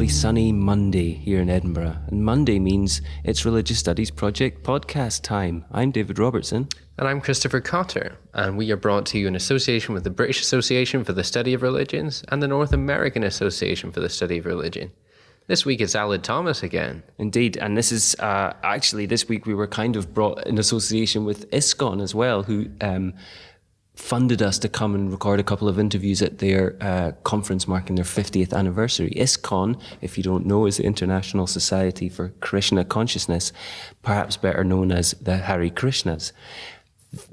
beautifully sunny Monday here in Edinburgh. And Monday means it's Religious Studies Project podcast time. I'm David Robertson. And I'm Christopher Cotter, and we are brought to you in association with the British Association for the Study of Religions and the North American Association for the Study of Religion. This week it's Aled Thomas again. Indeed, and this is actually this week we were kind of brought in association with ISKCON as well, who funded us to come and record a couple of interviews at their conference marking their 50th anniversary. ISKCON, if you don't know, is the International Society for Krishna Consciousness, perhaps better known as the Hare Krishnas.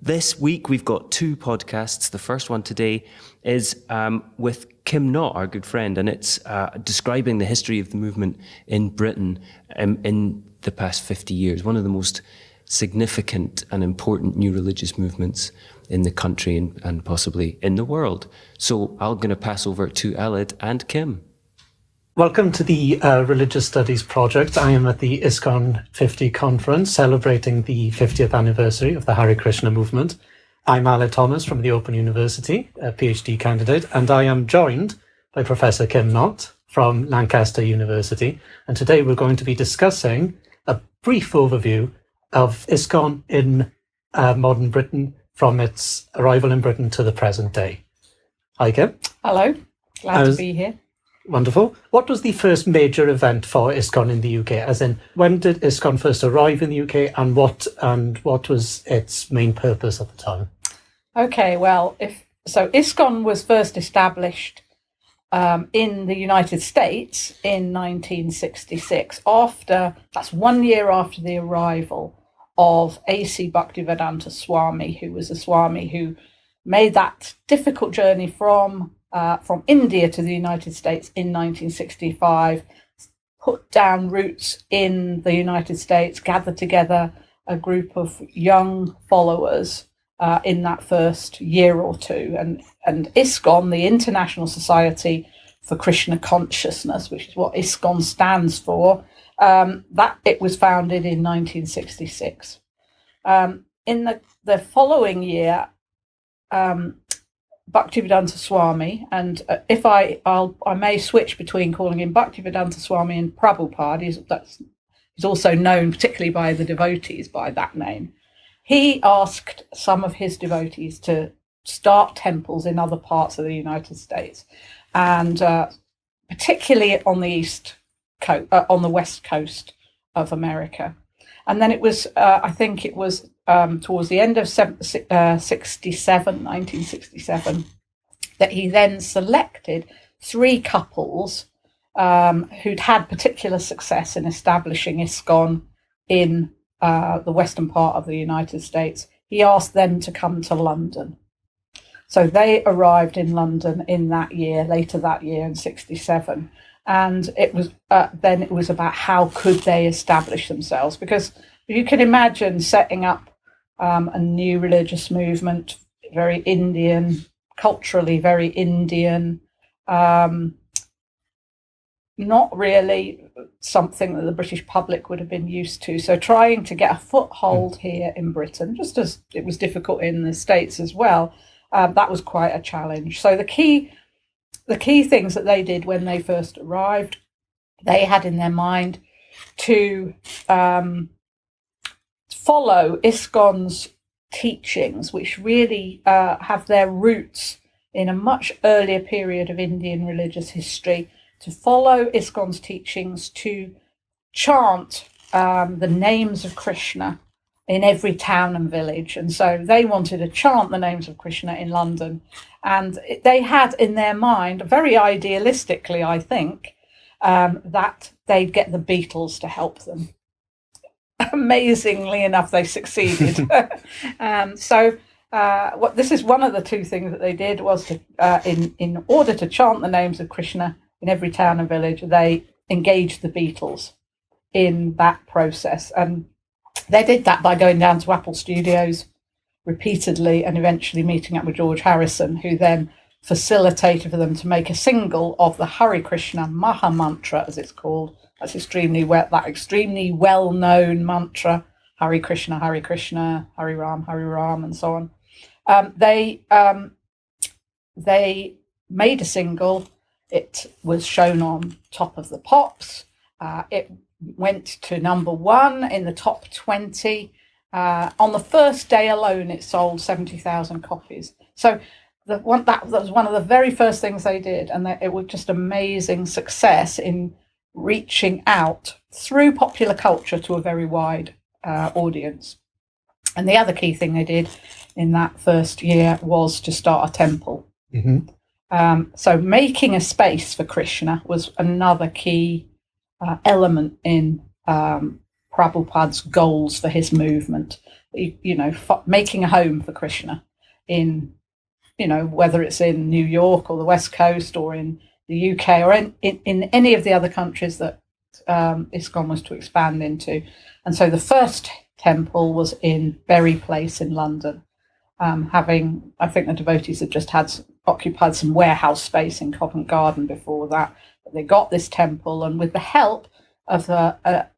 This week we've got two podcasts. The first one today is with Kim Knott, our good friend, and it's describing the history of the movement in Britain in the past 50 years, one of the most significant and important new religious movements in the country and possibly in the world. So I'm going to pass over to Aled and Kim. Welcome to the Religious Studies Project. I am at the ISKCON 50 conference celebrating the 50th anniversary of the Hare Krishna movement. I'm Aled Thomas from the Open University, a PhD candidate, and I am joined by Professor Kim Knott from Lancaster University. And today we're going to be discussing a brief overview of ISKCON in modern Britain from its arrival in Britain to the present day. Hi, Kim. Hello. Glad to be here. Wonderful. What was the first major event for ISKCON in the UK? As in, when did ISKCON first arrive in the UK, and what was its main purpose at the time? Okay, well, ISKCON was first established in the United States in 1966. That's 1 year after the arrival of A.C. Bhaktivedanta Swami, who was a Swami who made that difficult journey from India to the United States in 1965, put down roots in the United States, gathered together a group of young followers in that first year or two. And ISKCON, the International Society for Krishna Consciousness, which is what ISKCON stands for, that it was founded in 1966. In the following year, Bhaktivedanta Swami, and if I may switch between calling him Bhaktivedanta Swami and Prabhupada, he's also known particularly by the devotees by that name. He asked some of his devotees to start temples in other parts of the United States, and particularly on the west coast of America. And then it was, I think it was towards the end of 1967, that he then selected three couples who'd had particular success in establishing ISKCON in the western part of the United States. He asked them to come to London. So they arrived in London later that year in 67. And it was then it was about how could they establish themselves, because you can imagine setting up a new religious movement, very Indian, culturally very Indian, not really something that the British public would have been used to. So trying to get a foothold here in Britain, just as it was difficult in the States as well, that was quite a challenge. So the key things that they did when they first arrived, they had in their mind to follow ISKCON's teachings, which really have their roots in a much earlier period of Indian religious history, to follow ISKCON's teachings, to chant the names of Krishna in every town and village. And so they wanted to chant the names of Krishna in London. And they had in their mind, very idealistically, I think, that they'd get the Beatles to help them. Amazingly enough, they succeeded. This is one of the two things that they did was to, in order to chant the names of Krishna in every town and village, they engaged the Beatles in that process. And they did that by going down to Apple Studios repeatedly and eventually meeting up with George Harrison, who then facilitated for them to make a single of the Hare Krishna Maha Mantra, as it's called. That's extremely well-known mantra, Hare Krishna, Hare Ram, and so on. They made a single It was shown on Top of the Pops. It went to number 1 in the top 20. On the first day alone, it sold 70,000 copies. So that was one of the very first things they did, and it was just amazing success in reaching out through popular culture to a very wide audience. And the other key thing they did in that first year was to start a temple. So making a space for Krishna was another key element in Prabhupada's goals for his movement. Making a home for Krishna in, whether it's in New York or the West Coast or in the UK or in any of the other countries that ISKCON was to expand into. And so the first temple was in Bury Place in London, I think the devotees had just occupied some warehouse space in Covent Garden before that. But they got this temple, and with the help of a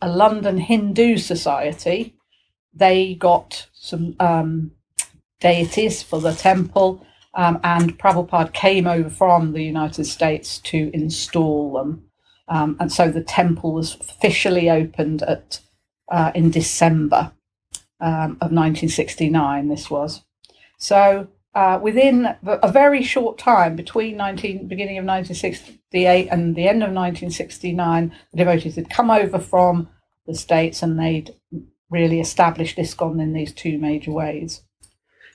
London Hindu society, they got some deities for the temple, and Prabhupada came over from the United States to install them. And so the temple was officially opened in December of 1969, this was. So within a very short time, between beginning of 1968 and the end of 1969, the devotees had come over from the States, and they'd really established ISKCON in these two major ways.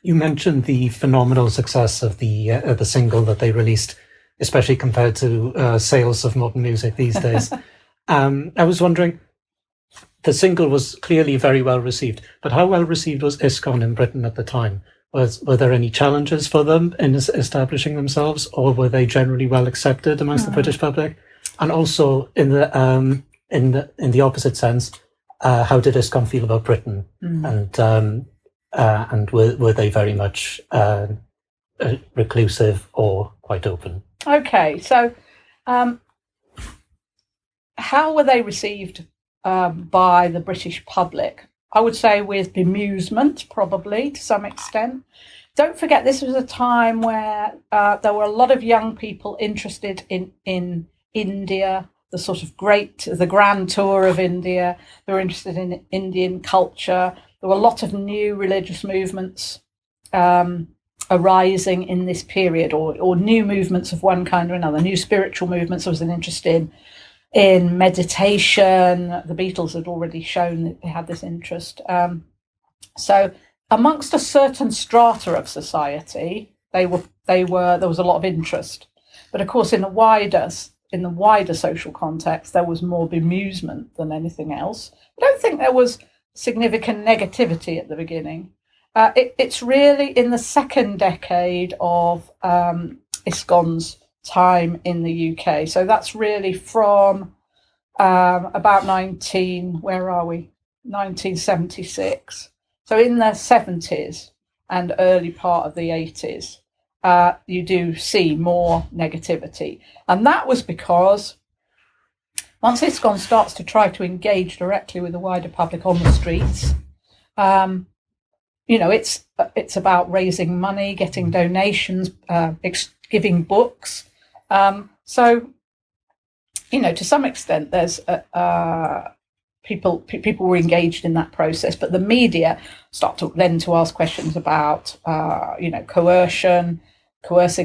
You mentioned the phenomenal success of the single that they released, especially compared to sales of modern music these days. I was wondering, the single was clearly very well received, but how well received was ISKCON in Britain at the time? Were there any challenges for them in establishing themselves, or were they generally well accepted amongst the British public? And also, in the opposite sense, how did ISKCON feel about Britain? And were they very much reclusive or quite open? Okay, so how were they received by the British public? I would say with bemusement, probably, to some extent. Don't forget, this was a time where there were a lot of young people interested in India, the grand tour of India. They were interested in Indian culture. There were a lot of new religious movements arising in this period, or new movements of one kind or another, new spiritual movements. There was an interest in meditation. The Beatles had already shown that they had this interest. So amongst a certain strata of society, there was a lot of interest. But of course, in the wider social context, there was more bemusement than anything else. I don't think there was significant negativity at the beginning. It's really in the second decade of ISKCON's time in the UK. So that's really from about 1976. So in the 70s and early part of the 80s, you do see more negativity. And that was because once ISKCON starts to try to engage directly with the wider public on the streets, it's about raising money, getting donations, giving books. So, to some extent, there's people were engaged in that process, but the media start to ask questions about, coercing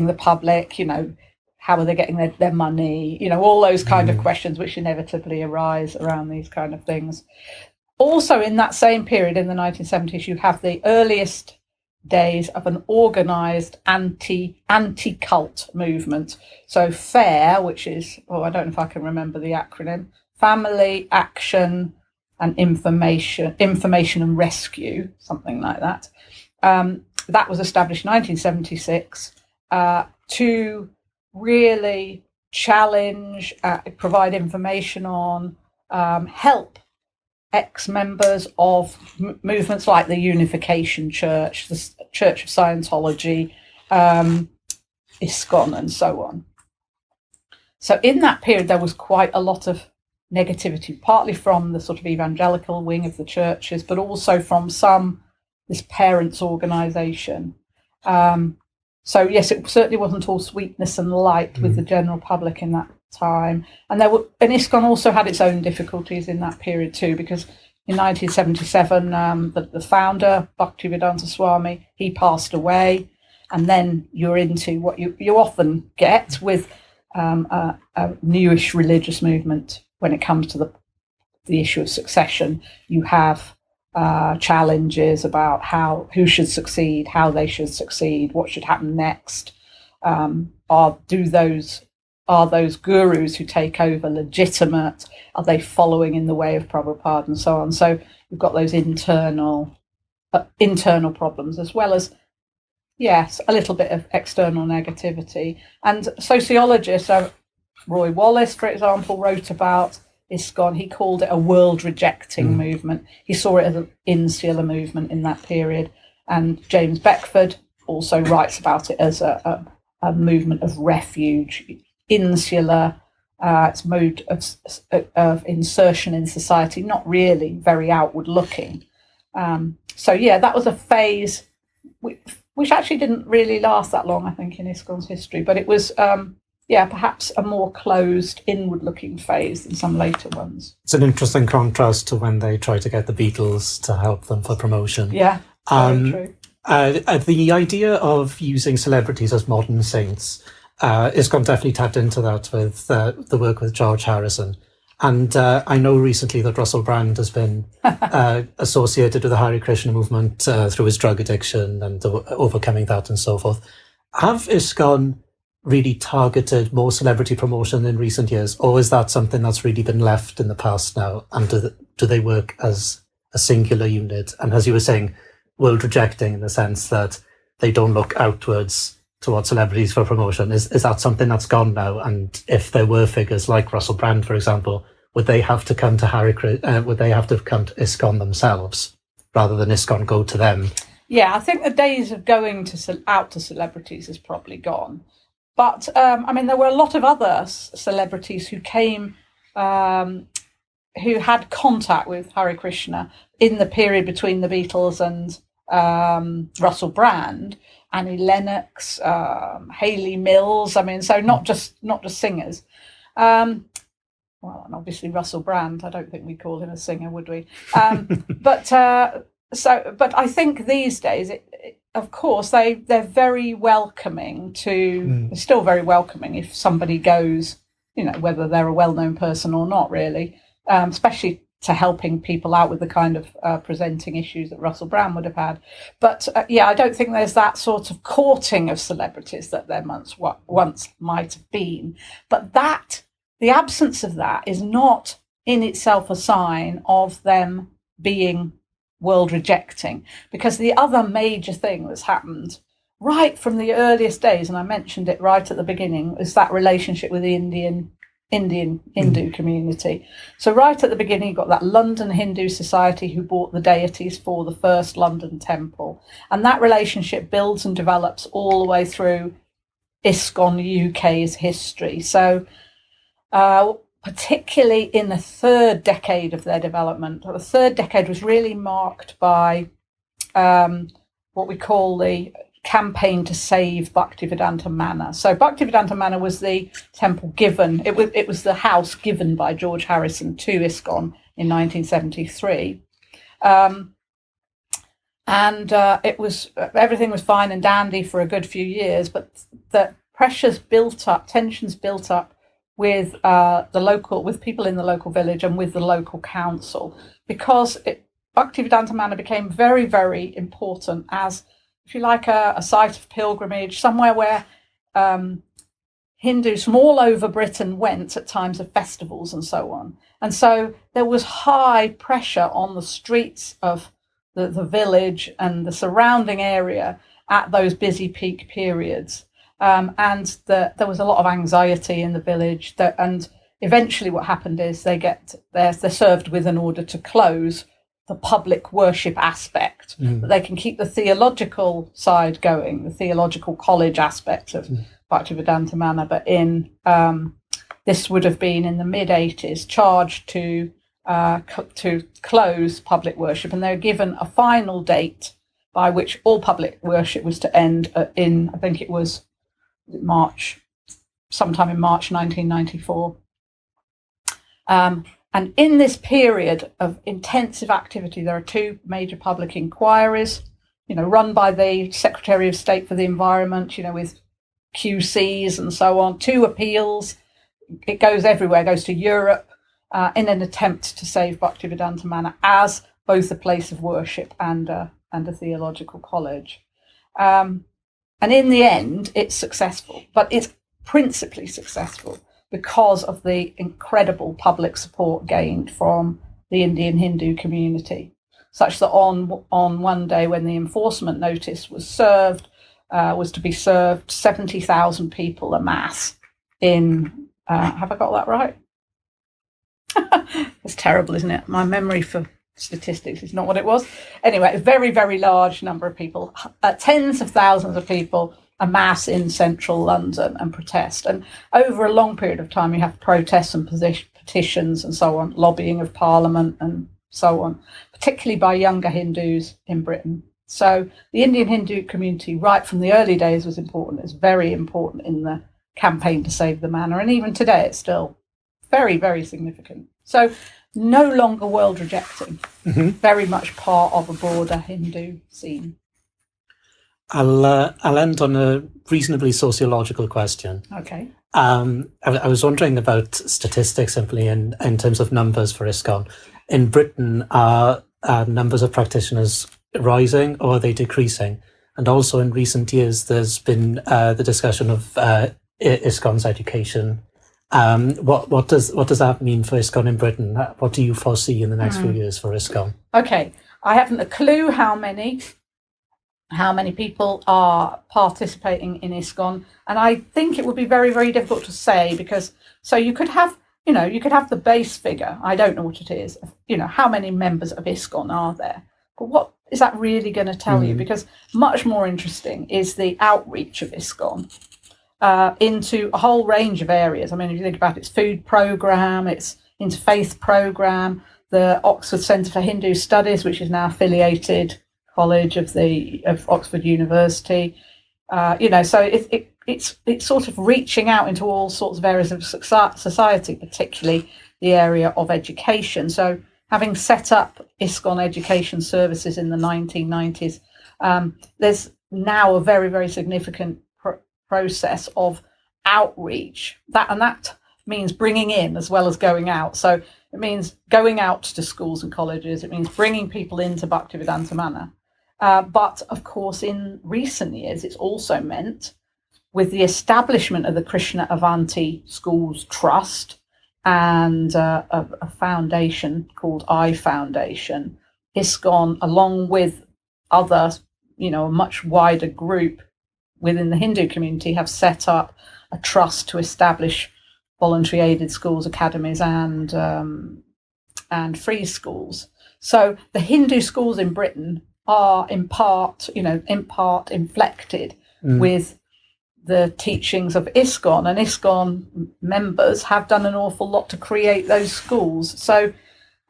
the public, how are they getting their money, all those kind of questions which inevitably arise around these kind of things. Also, in that same period, in the 1970s, you have the earliest days of an organised anti-cult movement. So FAIR, which is, I don't know if I can remember the acronym, Family, Action and Information and Rescue, something like that. That was established in 1976 to really challenge, provide information on, help ex-members of movements like the Unification Church, the Church of Scientology, ISKCON, and so on. So in that period, there was quite a lot of negativity, partly from the sort of evangelical wing of the churches, but also from this parents' organisation. So yes, it certainly wasn't all sweetness and light with the general public in that time. And and ISKCON also had its own difficulties in that period too, because in 1977, the founder, Bhaktivedanta Swami, he passed away. And then you're into what you often get with a newish religious movement when it comes to the issue of succession. You have challenges about who should succeed, how they should succeed, what should happen next. Are those gurus who take over legitimate? Are they following in the way of Prabhupada and so on? So you've got those internal problems, as well as, yes, a little bit of external negativity. And sociologists, Roy Wallace, for example, wrote about ISKCON. He called it a world-rejecting movement. He saw it as an insular movement in that period. And James Beckford also writes about it as a movement of refuge, insular, its mode of insertion in society, not really very outward-looking. So, yeah, that was a phase which actually didn't really last that long, I think, in ISKCON's history. But it was... perhaps a more closed, inward-looking phase than some later ones. It's an interesting contrast to when they try to get the Beatles to help them for promotion. Yeah, very true. The idea of using celebrities as modern saints, ISKCON definitely tapped into that with the work with George Harrison. And I know recently that Russell Brand has been associated with the Hare Krishna movement through his drug addiction and overcoming that and so forth. Have ISKCON really targeted more celebrity promotion in recent years, or is that something that's really been left in the past now? And do they work as a singular unit? And as you were saying, world rejecting, in the sense that they don't look outwards towards celebrities for promotion. Is that something that's gone now? And if there were figures like Russell Brand, for example, would they have to come to would they have to come to ISKCON themselves rather than ISKCON go to them? Yeah, I think the days of going out to celebrities is probably gone. But, there were a lot of other celebrities who came, who had contact with Hare Krishna in the period between the Beatles and Russell Brand, Annie Lennox, Hayley Mills. So not just singers. And obviously Russell Brand. I don't think we'd call him a singer, would we? But I think these days of course, they're very welcoming they're still very welcoming if somebody goes, whether they're a well-known person or not, really, especially to helping people out with the kind of presenting issues that Russell Brand would have had. But I don't think there's that sort of courting of celebrities that there once might have been. But the absence of that is not in itself a sign of them being world rejecting, because the other major thing that's happened right from the earliest days, and I mentioned it right at the beginning, is that relationship with the Indian Hindu community. So right at the beginning, you've got that London Hindu Society who bought the deities for the first London temple, and that relationship builds and develops all the way through ISKCON UK's history. So particularly in the third decade of their development. The third decade was really marked by what we call the campaign to save Bhaktivedanta Manor. So Bhaktivedanta Manor was the temple given, it was the house given by George Harrison to ISKCON in 1973. It was, everything was fine and dandy for a good few years, but the pressures built up, tensions built up with with people in the local village and with the local council, because Bhaktivedanta Manor became very, very important as, if you like, a site of pilgrimage, somewhere where Hindus from all over Britain went at times of festivals and so on. And so there was high pressure on the streets of the village and the surrounding area at those busy peak periods. There was a lot of anxiety in the village, and eventually what happened is they're served with an order to close the public worship aspect, that they can keep the theological side going, the theological college aspect of Bhaktivedanta Manor, but this would have been in the mid-80s, charged to close public worship, and they were given a final date by which all public worship was to end in, I think it was sometime in March 1994. And in this period of intensive activity, there are two major public inquiries, run by the Secretary of State for the Environment, with QCs and so on, two appeals. It goes everywhere, it goes to Europe in an attempt to save Bhaktivedanta Manor as both a place of worship and a theological college. And in the end, it's successful, but it's principally successful because of the incredible public support gained from the Indian Hindu community, such that on one day when the enforcement notice was to be served, 70,000 people en masse in, have I got that right? It's terrible, isn't it? My memory for statistics is not what it was. Anyway, a very, very large number of people, tens of thousands of people amass in central London and protest. And over a long period of time, you have protests and petitions and so on, lobbying of Parliament and so on, particularly by younger Hindus in Britain. So the Indian Hindu community, right from the early days, was important. It's very important in the campaign to save the manor. And even today, it's still very, very significant. So no longer world rejecting, very much part of a broader Hindu scene. I'll end on a reasonably sociological question. Okay. I was wondering about statistics simply in terms of numbers for ISKCON. In Britain, are numbers of practitioners rising or are they decreasing? And also in recent years, there's been the discussion of ISKCON's education. What does that mean for ISKCON in Britain? What do you foresee in the next few years for ISKCON? Okay, I haven't a clue how many people are participating in ISKCON, and I think it would be very, very difficult to say, because so you could have the base figure. I don't know what it is. How many members of ISKCON are there? But what is that really going to tell you? Because much more interesting is the outreach of ISKCON into a whole range of areas. I mean, if you think about its food program, its interfaith program, the Oxford Centre for Hindu Studies, which is now affiliated college of Oxford University. So it's sort of reaching out into all sorts of areas of society, particularly the area of education. So having set up ISKCON Education Services in the 1990s, there's now a very, very significant process of outreach. That means bringing in as well as going out. So it means going out to schools and colleges. It means bringing people into Bhaktivedanta Manor. But of course, in recent years, it's also meant, with the establishment of the Krishna Avanti Schools Trust and a foundation called I Foundation, ISKCON, along with other, a much wider group within the Hindu community, have set up a trust to establish voluntary aided schools, academies, and free schools. So the Hindu schools in Britain are in part inflected with the teachings of ISKCON, and ISKCON members have done an awful lot to create those schools. So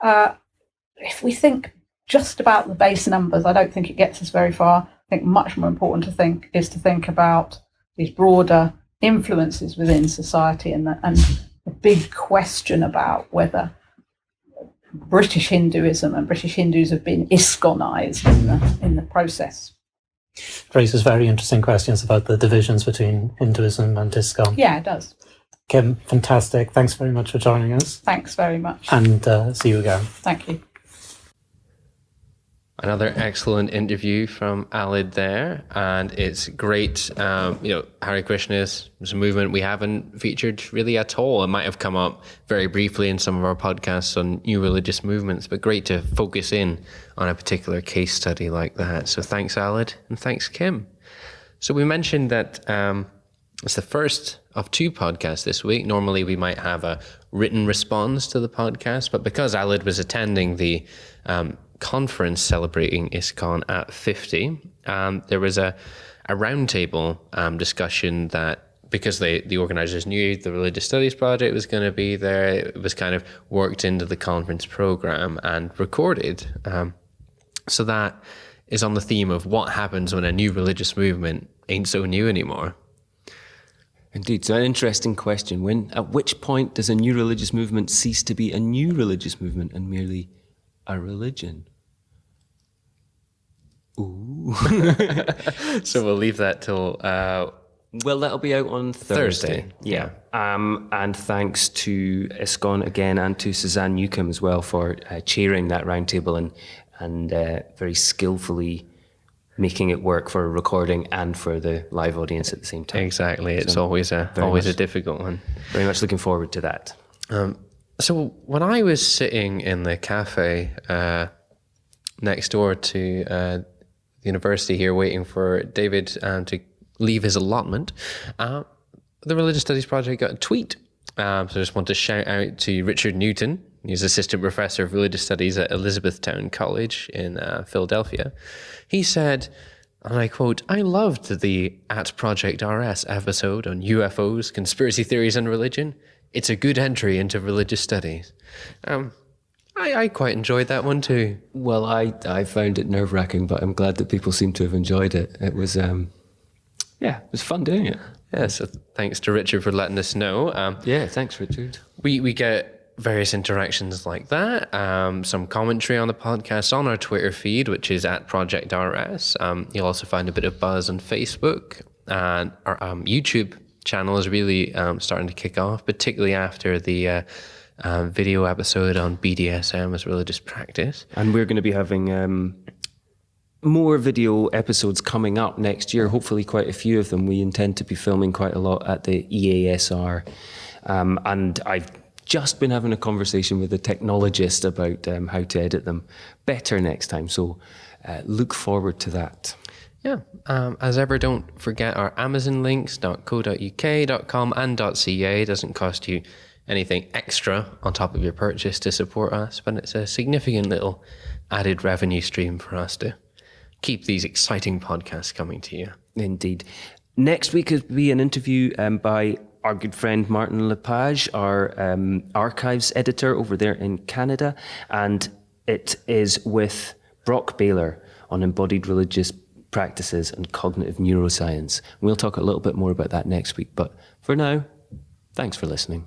if we think just about the base numbers, I don't think it gets us very far. I think much more important to think about these broader influences within society and the big question about whether British Hinduism and British Hindus have been ISKCONized in the process. Raises very interesting questions about the divisions between Hinduism and ISKCON. Yeah, it does. Kim, fantastic. Thanks very much for joining us. Thanks very much. And see you again. Thank you. Another excellent interview from Alid there, and it's great. Hare Krishna is a movement we haven't featured really at all. It might have come up very briefly in some of our podcasts on new religious movements, but great to focus in on a particular case study like that. So thanks, Alid, and thanks, Kim. So we mentioned that it's the first of two podcasts this week. Normally we might have a written response to the podcast, but because Alid was attending the conference celebrating ISKCON at 50, there was a roundtable discussion that, because the organizers knew the religious studies project was going to be there, it was kind of worked into the conference program and recorded, so that is on the theme of what happens when a new religious movement ain't so new anymore. Indeed, so an interesting question. At which point does a new religious movement cease to be a new religious movement and merely a religion? Ooh. So we'll leave that till... well, that'll be out on Thursday. Yeah. And thanks to ISKCON again and to Suzanne Newcomb as well for chairing that roundtable and very skillfully making it work for a recording and for the live audience at the same time. Exactly. It's always a difficult one. Very much looking forward to that. So when I was sitting in the cafe next door to the university here waiting for David to leave his allotment, the Religious Studies Project got a tweet. So I just want to shout out to Richard Newton. He's assistant professor of religious studies at Elizabethtown College in Philadelphia. He said, and I quote, "I loved the at Project RS episode on UFOs, conspiracy theories and religion. It's a good entry into religious studies." I quite enjoyed that one too. Well, I found it nerve-wracking, but I'm glad that people seem to have enjoyed it. It was, it was fun doing it. Yeah, so thanks to Richard for letting us know. Yeah, thanks, Richard. We get various interactions like that, some commentary on the podcast on our Twitter feed, which is at Project RS. You'll also find a bit of buzz on Facebook, and our YouTube channel is really starting to kick off, particularly after the video episode on BDSM as religious practice. And we're going to be having more video episodes coming up next year, hopefully quite a few of them. We intend to be filming quite a lot at the EASR. And I've just been having a conversation with a technologist about how to edit them better next time. So look forward to that. Yeah. As ever, don't forget our Amazon links, .co.uk, .com and .ca. It doesn't cost you anything extra on top of your purchase to support us, but it's a significant little added revenue stream for us to keep these exciting podcasts coming to you. Indeed. Next week will be an interview by our good friend Martin Lepage, our archives editor over there in Canada, and it is with Brock Baylor on embodied religious practices and cognitive neuroscience. We'll talk a little bit more about that next week, but for now, thanks for listening.